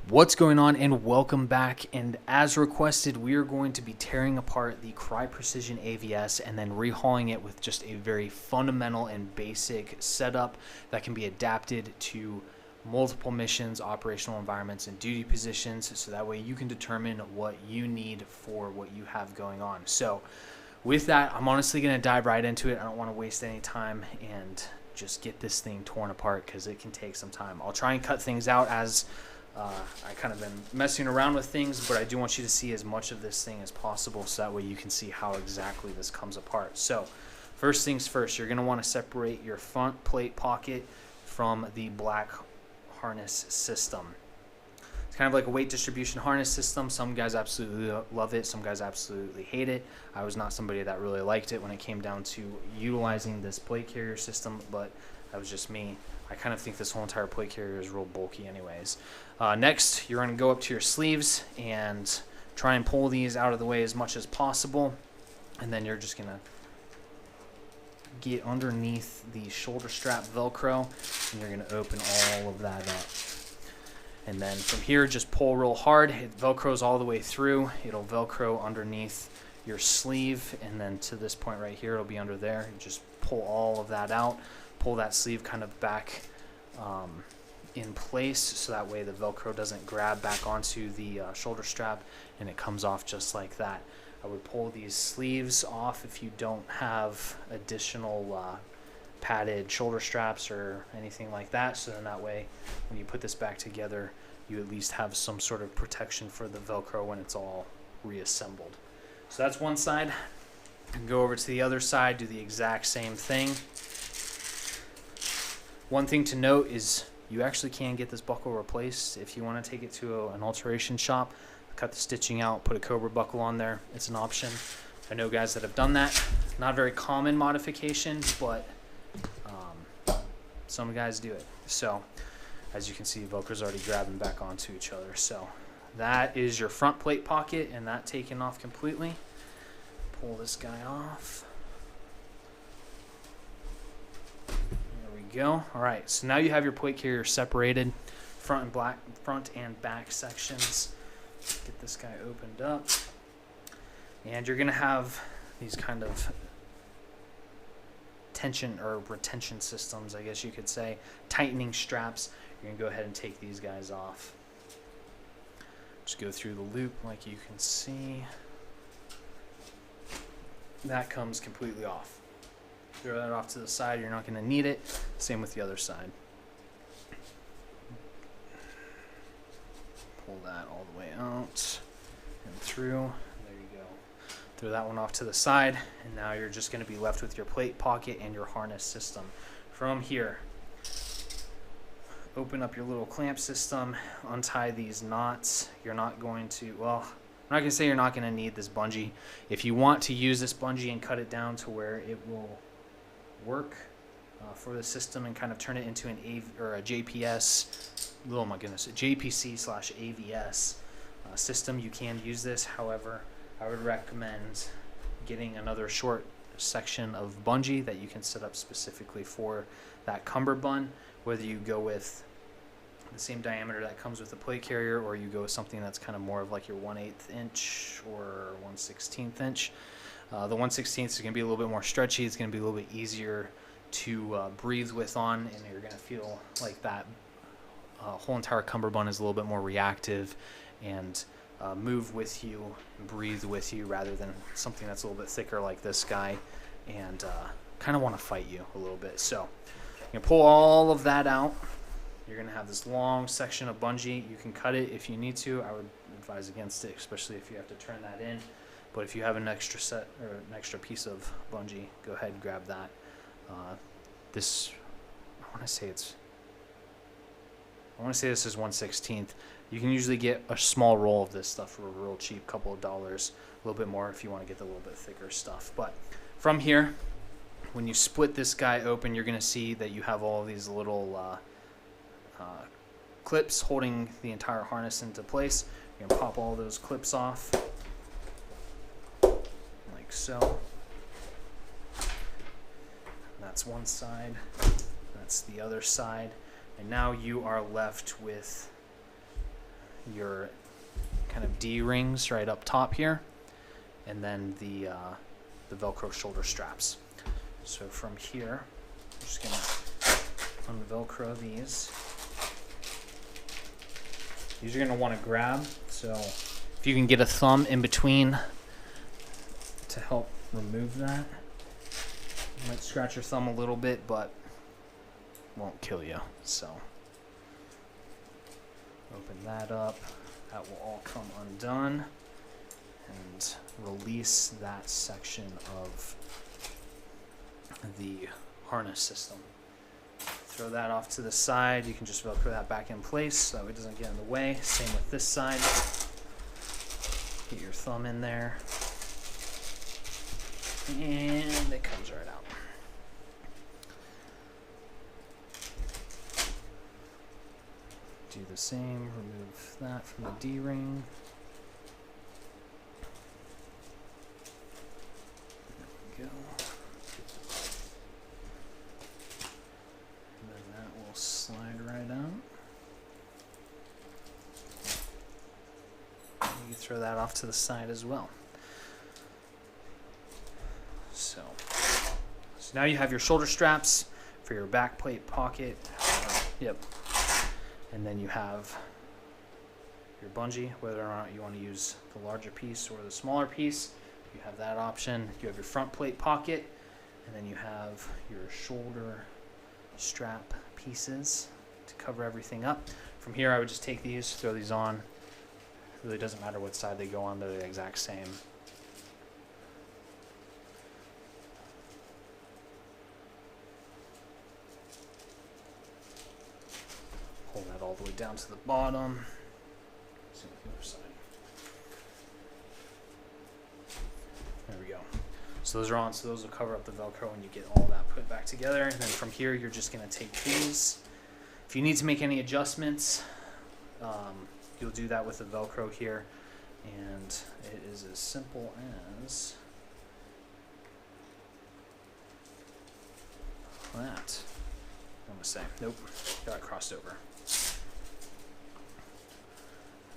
What's going on, and welcome back. And as requested, we are going to be tearing apart the Crye Precision AVS and then rehauling it with just a very fundamental and basic setup that can be adapted to multiple missions, operational environments, and duty positions, so that way you can determine what you need for what you have going on. So with that, I'm honestly going to dive right into it. I don't want to waste any time and just get this thing torn apart because it can take some time. I'll try and cut things out as I kind of been messing around with things, but I do want you to see as much of this thing as possible so that way you can see how exactly this comes apart. So first things first, you're going to want to separate your front plate pocket from the black harness system. It's kind of like a weight distribution harness system. Some guys absolutely love it. Some guys absolutely hate it. I was not somebody that really liked it when it came down to utilizing this plate carrier system, but that was just me. I kind of think this whole entire plate carrier is real bulky anyways. Next, you're going to go up to your sleeves and try and pull these out of the way as much as possible. And then you're just going to get underneath the shoulder strap Velcro, and you're going to open all of that up. And then from here, just pull real hard. It Velcros all the way through. It'll Velcro underneath your sleeve, and then to this point right here, it'll be under there. You just pull all of that out. Pull that sleeve kind of back in place so that way the Velcro doesn't grab back onto the shoulder strap, and it comes off just like that. I would pull these sleeves off if you don't have additional padded shoulder straps or anything like that, so then that way when you put this back together you at least have some sort of protection for the Velcro when it's all reassembled. So that's one side. You can go over to the other side, do the exact same thing. One thing to note is you actually can get this buckle replaced if you want to take it to an alteration shop, cut the stitching out, put a Cobra buckle on there. It's an option. I know guys that have done that. Not very common modifications, but some guys do it. So as you can see, Velcro's already grabbing back onto each other. So that is your front plate pocket, and that taken off completely. Pull this guy off. Go. All right, so now you have your plate carrier separated, front and back sections. Get this guy opened up, and you're gonna have these kind of tension or retention systems, I guess you could say, tightening straps. You're gonna go ahead and take these guys off. Just go through the loop like you can see. That comes completely off. Throw that off to the side, you're not going to need it. Same with the other side. Pull that all the way out and through. There you go. Throw that one off to the side, and now you're just going to be left with your plate pocket and your harness system. From here, open up your little clamp system, untie these knots. You're not going to, well, I'm not going to say you're not going to need this bungee. If you want to use this bungee and cut it down to where it will work for the system and kind of turn it into an a JPS, oh my goodness, a JPC/AVS system, you can use this. However, I would recommend getting another short section of bungee that you can set up specifically for that cummerbund, whether you go with the same diameter that comes with the plate carrier, or you go with something that's kind of more of like your 1/8 inch or 1/16 inch. The 1/16 is going to be a little bit more stretchy. It's going to be a little bit easier to breathe with on, and you're going to feel like that whole entire cummerbund is a little bit more reactive and move with you, breathe with you, rather than something that's a little bit thicker like this guy and kind of want to fight you a little bit. So you can pull all of that out. You're going to have this long section of bungee. You can cut it if you need to. I would advise against it, especially if you have to turn that in. But if you have an extra set or an extra piece of bungee, go ahead and grab that. This, I want to say this is 1/16. You can usually get a small roll of this stuff for a real cheap, couple of dollars, a little bit more if you want to get the little bit thicker stuff. But from here, when you split this guy open, you're going to see that you have all of these little clips holding the entire harness into place. You're going to pop all those clips off. So that's one side, that's the other side, and now you are left with your kind of D-rings right up top here, and then the Velcro shoulder straps. So from here, I'm just gonna unvelcro these. These you're gonna want to grab, so if you can get a thumb in between to help remove that. You might scratch your thumb a little bit, but won't kill you. So open that up. That will all come undone, and release that section of the harness system. Throw that off to the side. You can just Velcro that back in place so that it doesn't get in the way. Same with this side. Get your thumb in there, and it comes right out. Do the same, remove that from the D-ring. There we go. And then that will slide right out. You can throw that off to the side as well. So now you have your shoulder straps for your back plate pocket. Yep. And then you have your bungee, whether or not you want to use the larger piece or the smaller piece. You have that option. You have your front plate pocket, and then you have your shoulder strap pieces to cover everything up. From here, I would just take these, throw these on. It really doesn't matter what side they go on, they're the exact same. Pull that all the way down to the bottom. Same with the other side. There we go. So those are on, so those will cover up the Velcro when you get all that put back together. And then from here, you're just gonna take these. If you need to make any adjustments, you'll do that with the Velcro here. And it is as simple as that. I'm gonna say, nope, got it crossed over.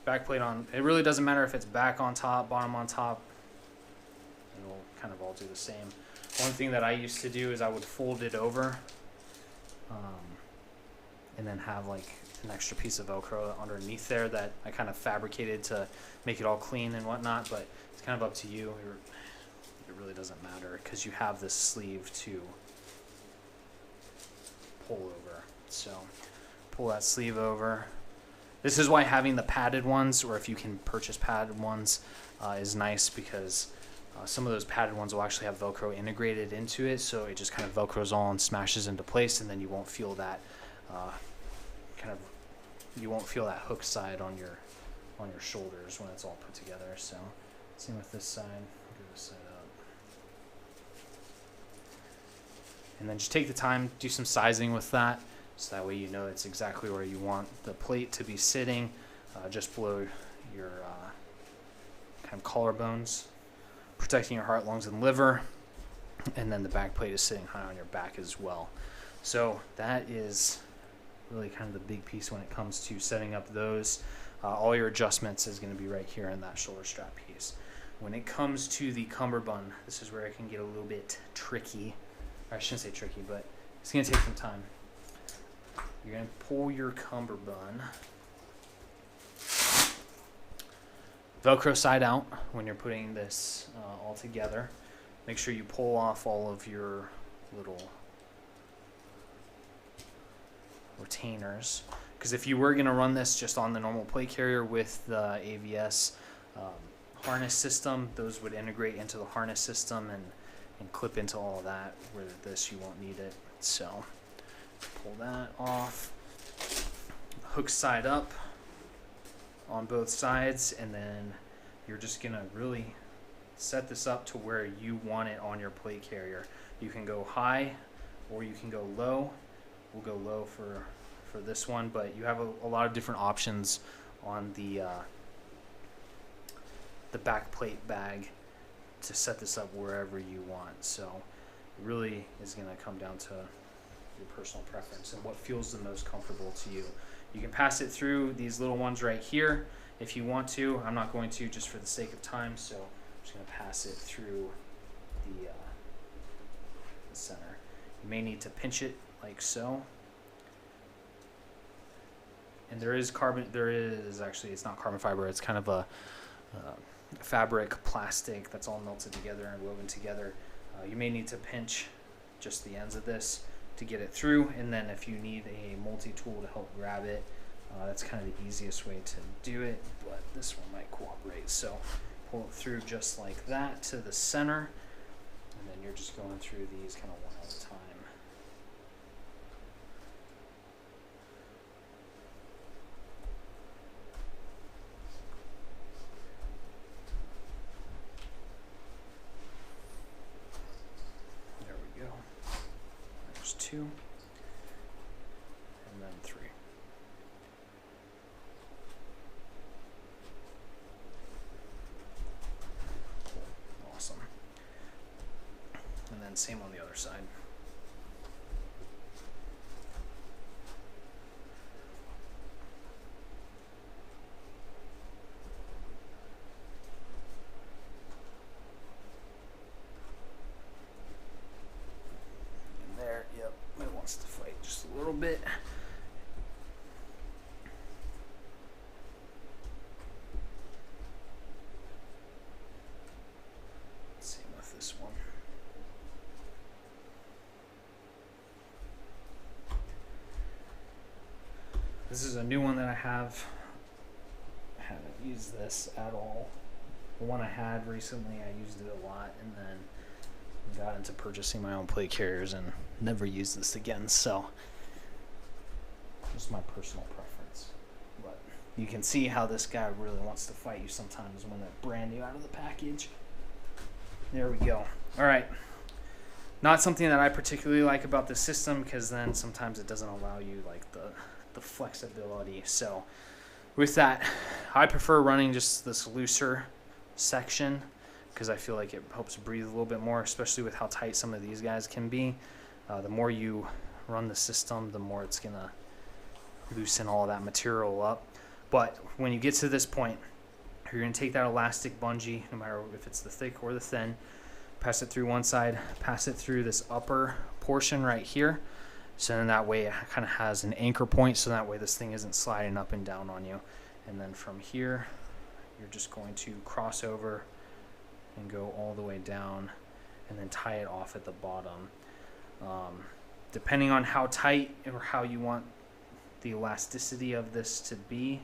Back plate on, it really doesn't matter if it's back on top, bottom on top. It'll kind of all do the same. One thing that I used to do is I would fold it over and then have like an extra piece of Velcro underneath there that I kind of fabricated to make it all clean and whatnot, but it's kind of up to you. It really doesn't matter because you have this sleeve to pull over. So pull that sleeve over. This is why having the padded ones, or if you can purchase padded ones, is nice, because some of those padded ones will actually have Velcro integrated into it, so it just kind of Velcros all and smashes into place, and then you won't feel that hook side on your shoulders when it's all put together. So same with this side. Get this side up, and then just take the time, do some sizing with that. So that way you know it's exactly where you want the plate to be sitting, just below your kind of collarbones, protecting your heart, lungs, and liver. And then the back plate is sitting high on your back as well. So that is really kind of the big piece when it comes to setting up those. All your adjustments is going to be right here in that shoulder strap piece. When it comes to the cummerbund, this is where it can get a little bit tricky. Or I shouldn't say tricky, but it's going to take some time. You're going to pull your cummerbund Velcro side out when you're putting this all together. Make sure you pull off all of your little retainers, because if you were going to run this just on the normal plate carrier with the AVS harness system, those would integrate into the harness system and clip into all of that, where this you won't need it. So pull that off, hook side up on both sides, and then you're just gonna really set this up to where you want it on your plate carrier. You can go high or you can go low. We'll go low for this one, but you have a lot of different options on the back plate bag to set this up wherever you want. So it really is going to come down to your personal preference and what feels the most comfortable to you. You can pass it through these little ones right here if you want to. I'm not going to, just for the sake of time, so I'm just going to pass it through the center. You may need to pinch it like so. And actually, it's not carbon fiber, it's kind of a fabric plastic that's all melted together and woven together. You may need to pinch just the ends of this to get it through, and then if you need a multi-tool to help grab it, that's kind of the easiest way to do it, but this one might cooperate. So pull it through just like that to the center, and then you're just going through these kind of one at a time. There we go. There's 2, and then 3. Awesome. And then same on the other side. And there, yep, it wants to fight just a little bit. Same with this one. This is a new one that I have. I haven't used this at all. The one I had recently, I used it a lot, and then got into purchasing my own plate carriers and never used this again. So just my personal preference. But you can see how this guy really wants to fight you sometimes when they're brand new out of the package. There we go. All right. Not something that I particularly like about the system, because then sometimes it doesn't allow you like the flexibility. So with that, I prefer running just this looser section because I feel like it helps breathe a little bit more, especially with how tight some of these guys can be. The more you run the system, the more it's gonna loosen all of that material up. But when you get to this point, you're gonna take that elastic bungee, no matter if it's the thick or the thin, pass it through one side, pass it through this upper portion right here. So then that way it kind of has an anchor point, so that way this thing isn't sliding up and down on you. And then from here, you're just going to cross over and go all the way down and then tie it off at the bottom. Depending on how tight or how you want the elasticity of this to be,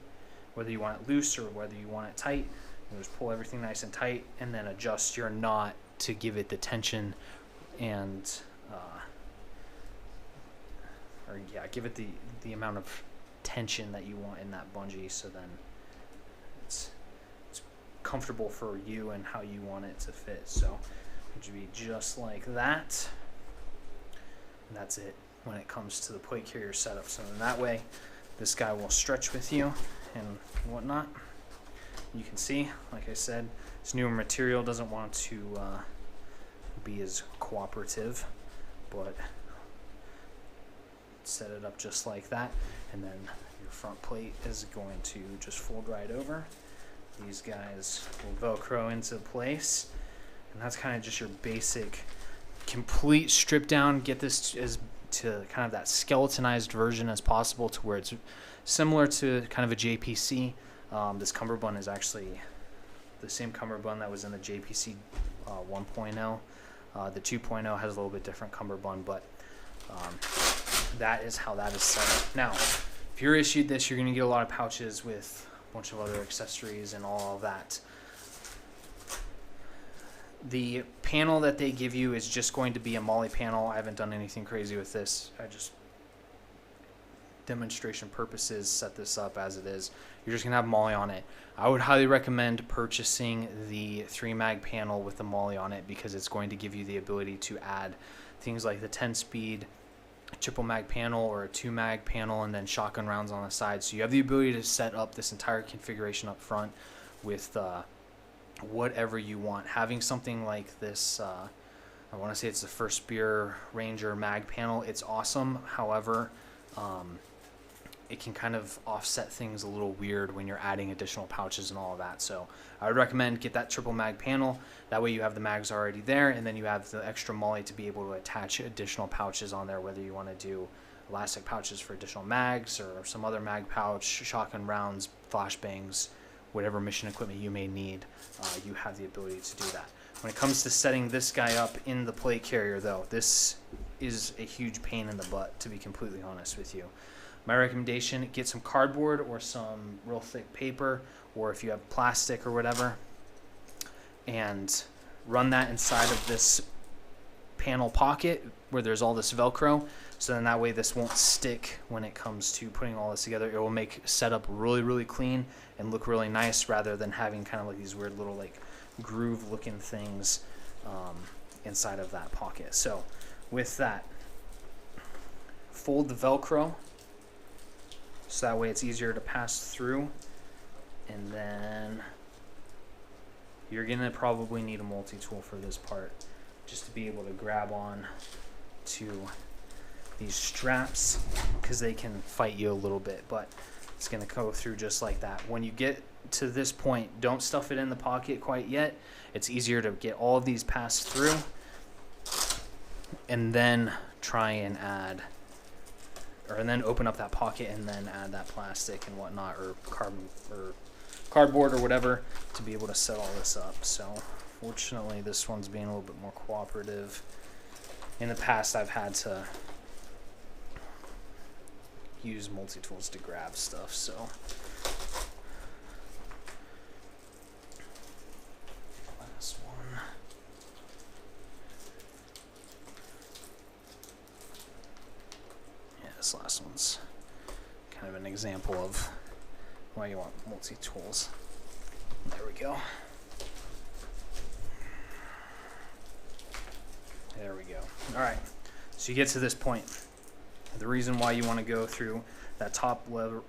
whether you want it loose or whether you want it tight, you just pull everything nice and tight and then adjust your knot to give it the tension and give it the amount of tension that you want in that bungee, so then it's comfortable for you and how you want it to fit. So it should be just like that, and that's it when it comes to the plate carrier setup. So then that way this guy will stretch with you and whatnot. You can see, like I said, this newer material doesn't want to be as cooperative, but set it up just like that, and then your front plate is going to just fold right over. These guys will velcro into place, and that's kind of just your basic complete strip down. Get this as to kind of that skeletonized version as possible, to where it's similar to kind of a JPC. This cummerbund is actually the same cummerbund that was in the JPC 1.0. The 2.0 has a little bit different cummerbund, but that is how that is set up. Now, if you're issued this, you're going to get a lot of pouches with a bunch of other accessories and all of that. The panel that they give you is just going to be a MOLLE panel. I haven't done anything crazy with this. I just, demonstration purposes, set this up as it is. You're just going to have MOLLE on it. I would highly recommend purchasing the 3-mag panel with the MOLLE on it, because it's going to give you the ability to add things like the 10-speed triple mag panel or a 2-mag panel, and then shotgun rounds on the side. So you have the ability to set up this entire configuration up front with whatever you want. Having something like this, I want to say it's the First Spear Ranger mag panel, it's awesome. However, it can kind of offset things a little weird when you're adding additional pouches and all of that. So I would recommend get that triple mag panel. That way you have the mags already there, and then you have the extra MOLLE to be able to attach additional pouches on there, whether you want to do elastic pouches for additional mags or some other mag pouch, shotgun rounds, flashbangs, whatever mission equipment you may need. You have the ability to do that. When it comes to setting this guy up in the plate carrier, though, this is a huge pain in the butt, to be completely honest with you. My recommendation, get some cardboard or some real thick paper, or if you have plastic or whatever, and run that inside of this panel pocket where there's all this Velcro. So then that way this won't stick when it comes to putting all this together. It will make setup really, really clean and look really nice, rather than having kind of like these weird little like groove looking things inside of that pocket. So with that, fold the Velcro so that way it's easier to pass through, and then you're gonna probably need a multi-tool for this part, just to be able to grab on to these straps, because they can fight you a little bit, but it's gonna go through just like that. When you get to this point, don't stuff it in the pocket quite yet. It's easier to get all of these passed through, and then try and add, and then open up that pocket and then add that plastic and whatnot, or cardboard or whatever, to be able to set all this up. So fortunately this one's being a little bit more cooperative. In the past I've had to use multi-tools to grab stuff, so last one. Yeah, this last one's kind of an example of why you want multi-tools. There we go. There we go. All right, so you get to this point. The reason why you want to go through that top row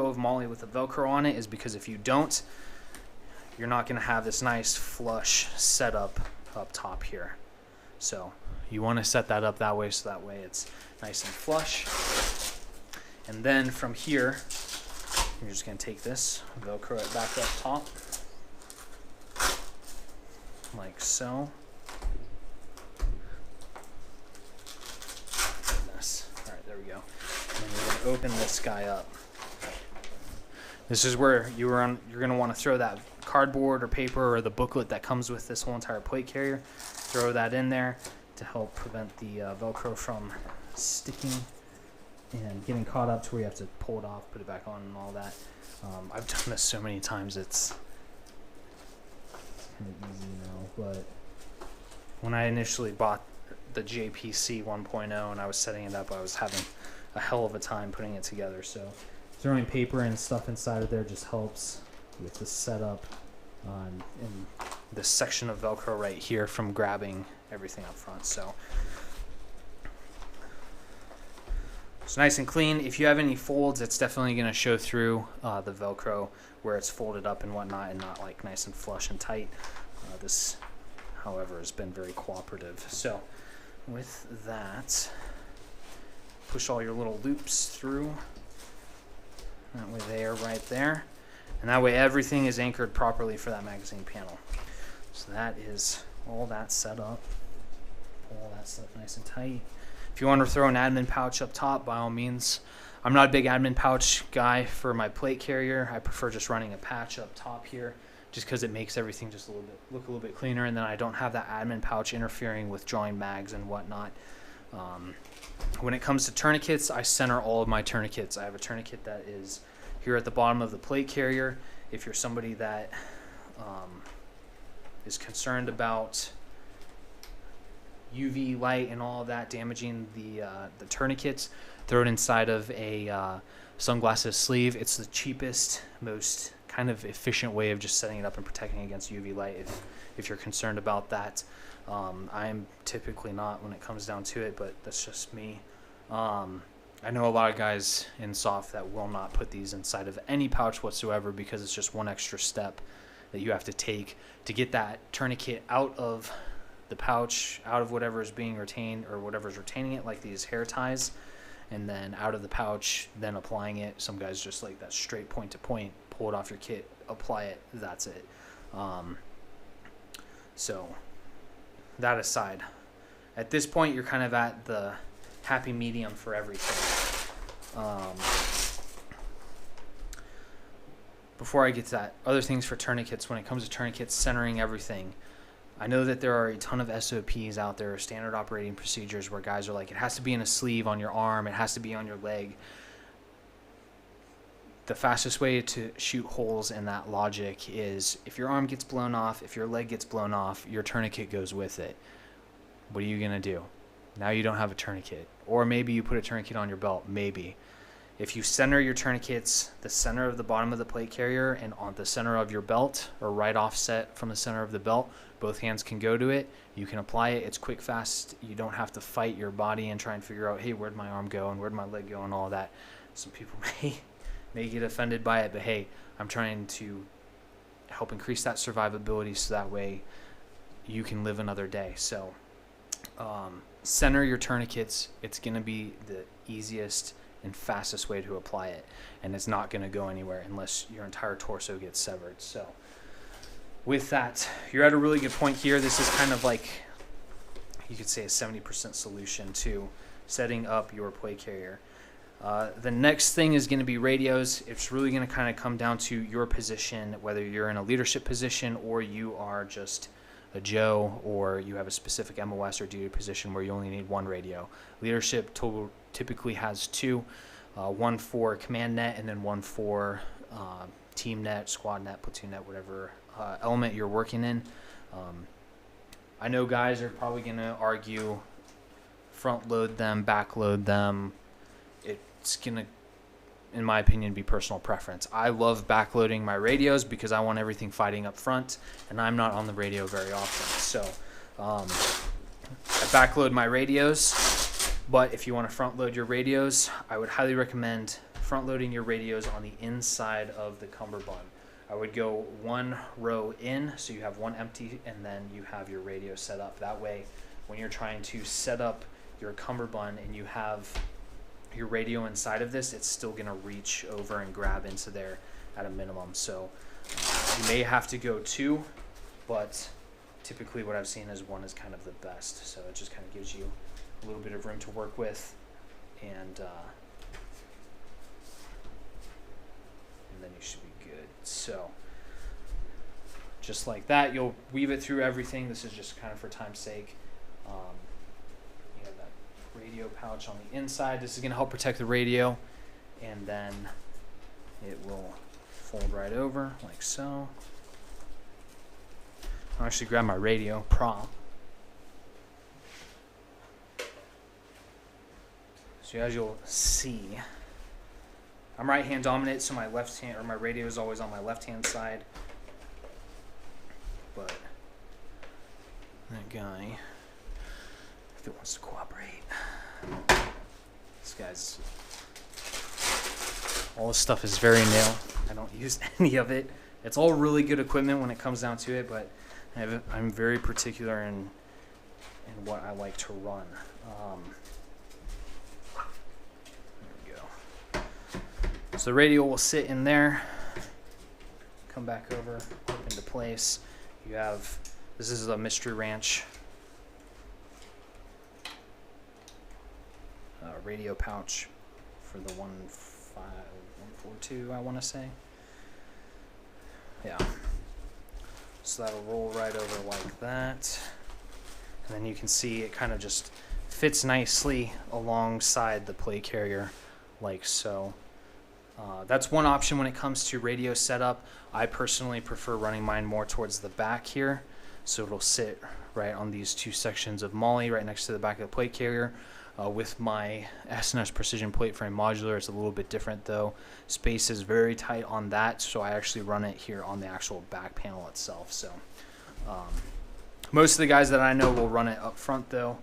of MOLLE with the Velcro on it is because if you don't, you're not going to have this nice flush setup up top here. So you want to set that up that way, so that way it's nice and flush. And then from here, you're just going to take this, Velcro it back up top, like so. There we go. And then you're going to open this guy up. This is where you're going to want to throw that cardboard or paper or the booklet that comes with this whole entire plate carrier. Throw that in there to help prevent the Velcro from sticking and getting caught up to where you have to pull it off, put it back on, and all that. I've done this so many times, it's kind of easy now. But when I initially bought the JPC 1.0 and I was setting it up, I was having a hell of a time putting it together. So throwing paper and stuff inside of there just helps with the setup in this section of Velcro right here from grabbing everything up front. So it's nice and clean. If you have any folds, it's definitely going to show through the Velcro where it's folded up and whatnot, and not like nice and flush and tight. This, however, has been very cooperative. So with that, push all your little loops through. That way they are right there. And that way everything is anchored properly for that magazine panel. So that is all that set up. Pull all that stuff nice and tight. If you want to throw an admin pouch up top, by all means. I'm not a big admin pouch guy for my plate carrier. I prefer just running a patch up top here, just because it makes everything just look a little bit cleaner, and then I don't have that admin pouch interfering with drawing mags and whatnot. When it comes to tourniquets, I center all of my tourniquets. I have a tourniquet that is here at the bottom of the plate carrier. If you're somebody that is concerned about UV light and all of that damaging the tourniquets, throw it inside of a sunglasses sleeve. It's the cheapest, most kind of efficient way of just setting it up and protecting against UV light if you're concerned about that. I'm typically not when it comes down to it, but that's just me. I know a lot of guys in soft that will not put these inside of any pouch whatsoever, because it's just one extra step that you have to take to get that tourniquet out of the pouch, out of whatever is being retained or whatever is retaining it, like these hair ties, and then out of the pouch, then applying it. Some guys just like that straight point to point, pull it off your kit, apply it, that's it. So that aside, at this point you're kind of at the happy medium for everything. Before I get to that, other things for tourniquets, when it comes to tourniquets, centering everything, I know that there are a ton of SOPs out there, standard operating procedures, where guys are like, it has to be in a sleeve on your arm, it has to be on your leg. The fastest way to shoot holes in that logic is if your arm gets blown off, if your leg gets blown off, your tourniquet goes with it. What are you going to do? Now you don't have a tourniquet. Or maybe you put a tourniquet on your belt, maybe. If you center your tourniquets, the center of the bottom of the plate carrier and on the center of your belt, or right offset from the center of the belt, both hands can go to it. You can apply it. It's quick, fast. You don't have to fight your body and try and figure out, hey, where'd my arm go and where'd my leg go and all that. Some people may get offended by it, but hey, I'm trying to help increase that survivability so that way you can live another day. So center your tourniquets. It's going to be the easiest and fastest way to apply it, and it's not going to go anywhere unless your entire torso gets severed. So with that, you're at a really good point here. This is kind of like, you could say, a 70% solution to setting up your plate carrier. The next thing is going to be radios. It's really going to kind of come down to your position, whether you're in a leadership position or you are just a Joe, or you have a specific MOS or duty position where you only need one radio. Leadership typically has two, one for command net and then one for team net, squad net, platoon net, whatever element you're working in. I know guys are probably going to argue front load them, back load them. It's going to, in my opinion, be personal preference. I love backloading my radios because I want everything fighting up front, and I'm not on the radio very often. So I backload my radios, but if you want to front load your radios, I would highly recommend front loading your radios on the inside of the cummerbund. I would go one row in, so you have one empty, and then you have your radio set up. That way, when you're trying to set up your cummerbund and you have your radio inside of this, it's still going to reach over and grab into there at a minimum. So you may have to go two, but typically what I've seen is one is kind of the best. So it just kind of gives you a little bit of room to work with, and then you should be good. So just like that, you'll weave it through everything. This is just kind of for time's sake. You have that radio pouch on the inside. This is going to help protect the radio, and then it will fold right over like so. I'll actually grab my radio prop. So as you'll see, I'm right hand dominant, so my left hand, or my radio is always on my left hand side. But that guy, if it wants to cooperate, this guy's, all this stuff is very new. I don't use any of it. It's all really good equipment when it comes down to it, but I'm very particular in what I like to run. There we go. So the radio will sit in there, come back over, up into place. You have, this is a Mystery Ranch radio pouch for the 142, I want to say. Yeah. So that'll roll right over like that. And then you can see it kind of just fits nicely alongside the plate carrier like so. That's one option when it comes to radio setup. I personally prefer running mine more towards the back here. So it'll sit right on these two sections of MOLLE right next to the back of the plate carrier. With my S&S Precision Plate Frame Modular, it's a little bit different though. Space is very tight on that, so I actually run it here on the actual back panel itself. So most of the guys that I know will run it up front though.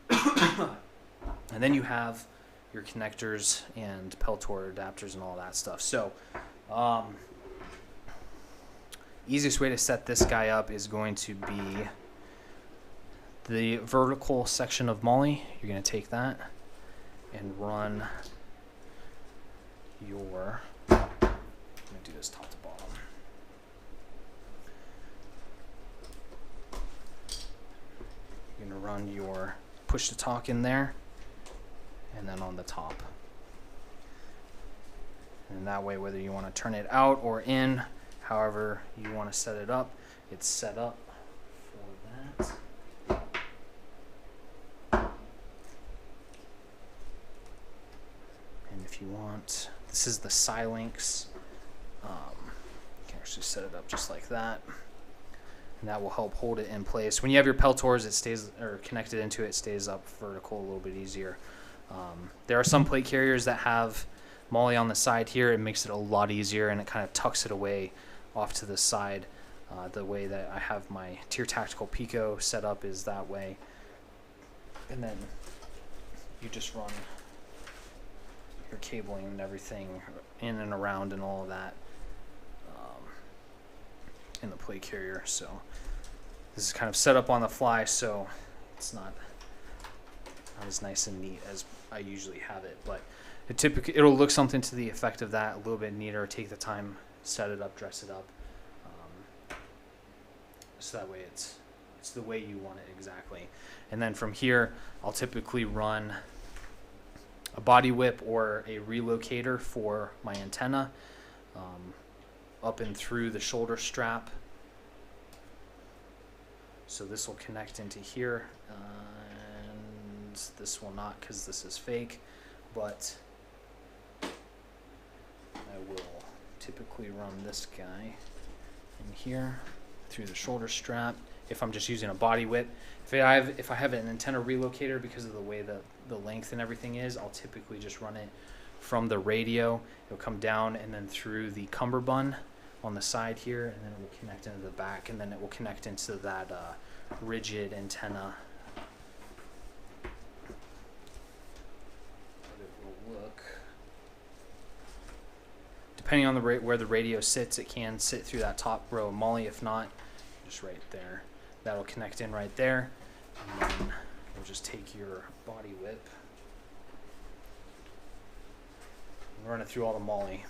And then you have your connectors and Peltor adapters and all that stuff. So easiest way to set this guy up is going to be the vertical section of MOLLE. You're going to take that and run your, I'm going to do this top to bottom. You're going to run your push to talk in there, and then on the top. And that way, whether you want to turn it out or in, however you want to set it up, it's set up for that. And if you want, this is the Silinx. You can actually set it up just like that. And that will help hold it in place. When you have your Peltors, it stays, or connected into it, stays up vertical a little bit easier. There are some plate carriers that have MOLLE on the side here. It makes it a lot easier, and it kind of tucks it away off to the side. The way that I have my Tier Tactical Pico set up is that way. And then you just run your cabling and everything in and around and all of that in the plate carrier. So this is kind of set up on the fly, so it's not as nice and neat as I usually have it, but it'll look something to the effect of that, a little bit neater. Take the time, set it up, dress it up, so that way it's the way you want it exactly. And then from here, I'll typically run a body whip or a relocator for my antenna up and through the shoulder strap. So this will connect into here, and this will not, because this is fake, but I will typically run this guy in here through the shoulder strap if I'm just using a body whip. If I have an antenna relocator, because of the way the length and everything is, I'll typically just run it from the radio. It'll come down and then through the cummerbund on the side here, and then it will connect into the back, and then it will connect into that rigid antenna. It will look, depending on the where the radio sits, it can sit through that top row of MOLLE. If not, just right there. That'll connect in right there, and then we'll just take your body whip and run it through all the MOLLE.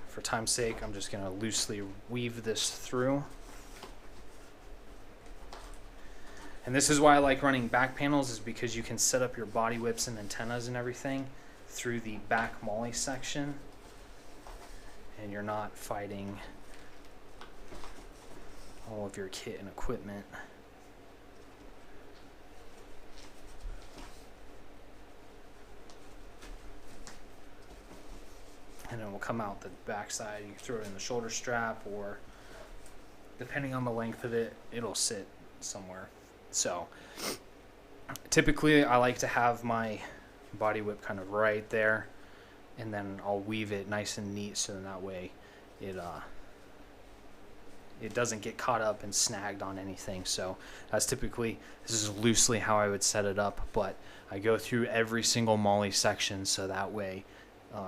For time's sake, I'm just going to loosely weave this through. And this is why I like running back panels, is because you can set up your body whips and antennas and everything through the back MOLLE section, and you're not fighting all of your kit and equipment. And then we'll come out the back side. You can throw it in the shoulder strap, or depending on the length of it, it'll sit somewhere. So typically I like to have my body whip kind of right there, and then I'll weave it nice and neat, so then that way it doesn't get caught up and snagged on anything. So that's typically, this is loosely how I would set it up, but I go through every single MOLLE section, so that way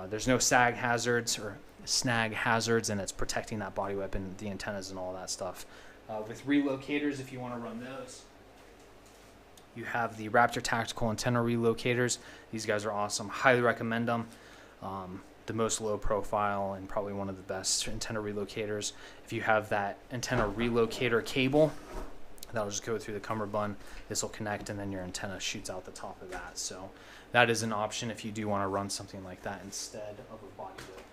there's no sag hazards or snag hazards, and it's protecting that body whip and the antennas and all that stuff. With relocators, if you want to run those, you have the Raptor Tactical Antenna Relocators. These guys are awesome. Highly recommend them. The most low profile and probably one of the best antenna relocators. If you have that antenna relocator cable, that'll just go through the cummerbund. This will connect, and then your antenna shoots out the top of that. So that is an option if you do want to run something like that instead of a body whip.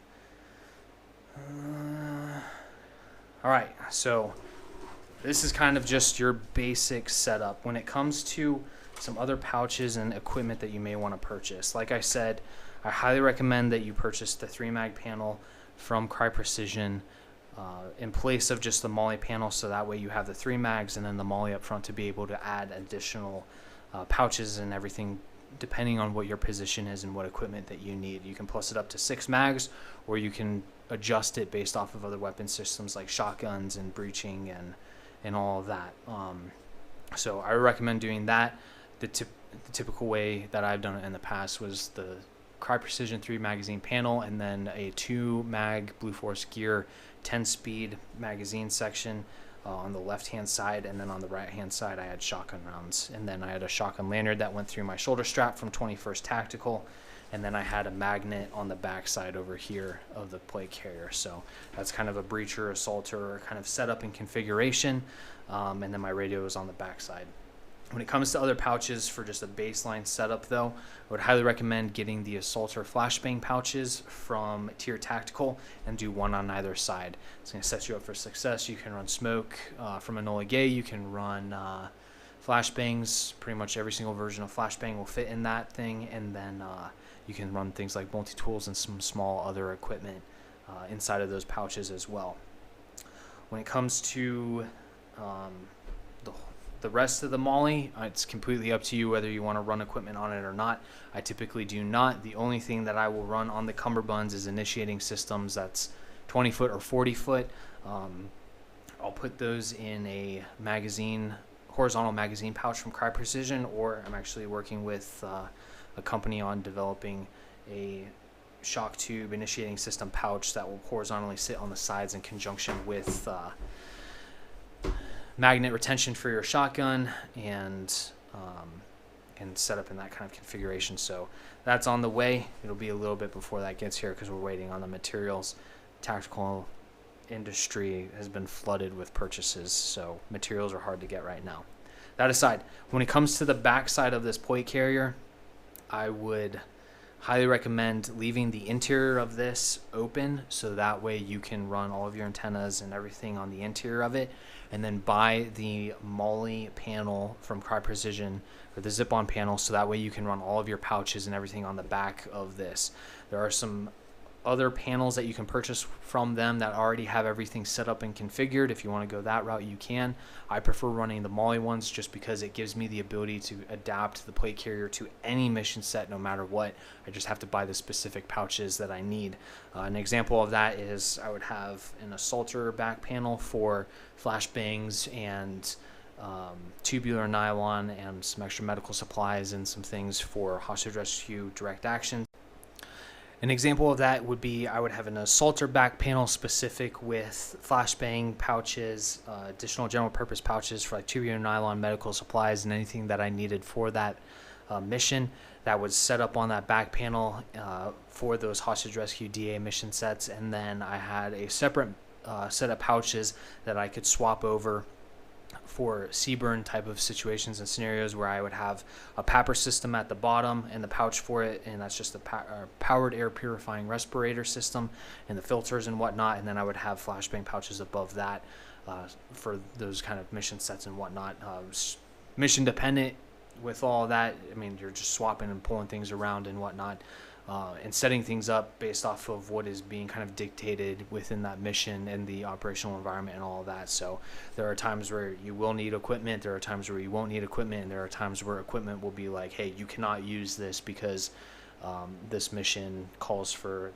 All right, so this is kind of just your basic setup. When it comes to some other pouches and equipment that you may want to purchase, like I said, I highly recommend that you purchase the 3-mag panel from Crye Precision in place of just the MOLLE panel, so that way you have the 3 mags and then the MOLLE up front to be able to add additional pouches and everything depending on what your position is and what equipment that you need. You can plus it up to 6 mags, or you can adjust it based off of other weapon systems like shotguns and breaching and all of that. So I recommend doing that. The typical way that I've done it in the past was the Crye Precision 3 magazine panel, and then a 2 mag Blue Force Gear 10-speed magazine section. on the left hand side, and then on the right hand side I had shotgun rounds, and then I had a shotgun lanyard that went through my shoulder strap from 21st Tactical, and then I had a magnet on the back side over here of the plate carrier. So that's kind of a breacher, assaulter kind of setup and configuration, and then my radio is on the back side. When it comes to other pouches for just a baseline setup though, I would highly recommend getting the assaulter flashbang pouches from Tier Tactical and do one on either side. It's going to set you up for success. You can run smoke from Enola Gay, you can run flashbangs. Pretty much every single version of flashbang will fit in that thing, and then you can run things like multi-tools and some small other equipment inside of those pouches as well. When it comes to the rest of the MOLLE, it's completely up to you whether you want to run equipment on it or not. I typically do not. The only thing that I will run on the cummerbunds is initiating systems that's 20 foot or 40 foot. I'll put those in a magazine, horizontal magazine pouch from Crye Precision, or I'm actually working with a company on developing a shock tube initiating system pouch that will horizontally sit on the sides in conjunction with magnet retention for your shotgun, and set up in that kind of configuration. So that's on the way. It'll be a little bit before that gets here because we're waiting on the materials. Tactical industry has been flooded with purchases, so materials are hard to get right now. That aside, when it comes to the back side of this plate carrier, I would highly recommend leaving the interior of this open, so that way you can run all of your antennas and everything on the interior of it, and then buy the MOLLE panel from Crye Precision, or the zip-on panel, so that way you can run all of your pouches and everything on the back of this. There are some other panels that you can purchase from them that already have everything set up and configured. If you want to go that route, you can. I prefer running the MOLLE ones just because it gives me the ability to adapt the plate carrier to any mission set no matter what. I just have to buy the specific pouches that I need. An example of that is I would have an assaulter back panel for flashbangs and tubular nylon and some extra medical supplies and some things for hostage rescue direct action. An example of that would be I would have an assaulter back panel specific with flashbang pouches, additional general purpose pouches for like tubular nylon, medical supplies, and anything that I needed for that mission that was set up on that back panel for those hostage rescue DA mission sets. And then I had a separate set of pouches that I could swap over for CBRN type of situations and scenarios where I would have a PAPR system at the bottom and the pouch for it, and that's just the powered air purifying respirator system and the filters and whatnot, and then I would have flashbang pouches above that for those kind of mission sets and whatnot. Mission dependent with all of that. I mean, you're just swapping and pulling things around and whatnot, and setting things up based off of what is being kind of dictated within that mission and the operational environment and all of that. So there are times where you will need equipment, there are times where you won't need equipment, and there are times where equipment will be like, hey, you cannot use this because this mission calls for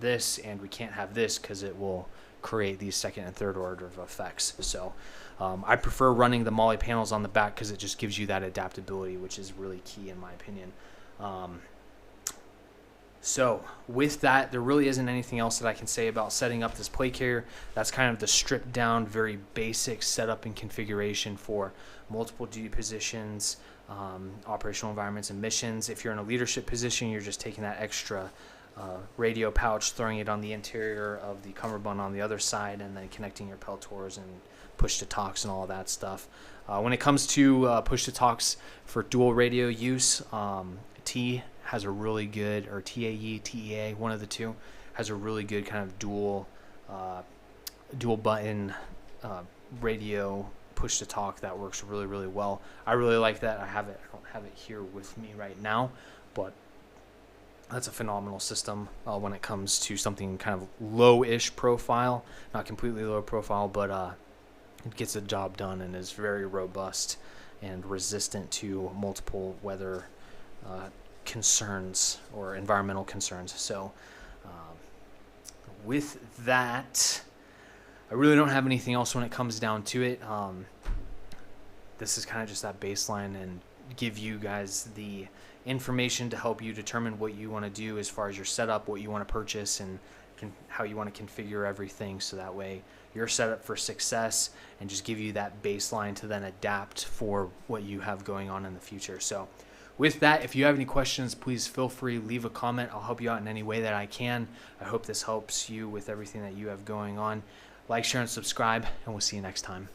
this, and we can't have this because it will create these second and third order of effects. So I prefer running the MOLLE panels on the back because it just gives you that adaptability, which is really key in my opinion. So with that, there really isn't anything else that I can say about setting up this plate carrier. That's kind of the stripped down, very basic setup and configuration for multiple duty positions, operational environments, and missions. If you're in a leadership position, you're just taking that extra radio pouch, throwing it on the interior of the cummerbund on the other side, and then connecting your peltors and push-to-talks and all of that stuff. When it comes to push-to-talks for dual radio use, T has a really good, or TAE, TEA, one of the two, has a really good kind of dual button radio push to talk that works really, really well. I really like that. I don't have it here with me right now, but that's a phenomenal system when it comes to something kind of low-ish profile, not completely low profile, but it gets the job done and is very robust and resistant to multiple weather concerns or environmental concerns. So with that, I really don't have anything else when it comes down to it. This is kind of just that baseline and give you guys the information to help you determine what you want to do as far as your setup, what you want to purchase, and how you want to configure everything, so that way you're set up for success and just give you that baseline to then adapt for what you have going on in the future. So with that, if you have any questions, please feel free, leave a comment. I'll help you out in any way that I can. I hope this helps you with everything that you have going on. Like, share, and subscribe, and we'll see you next time.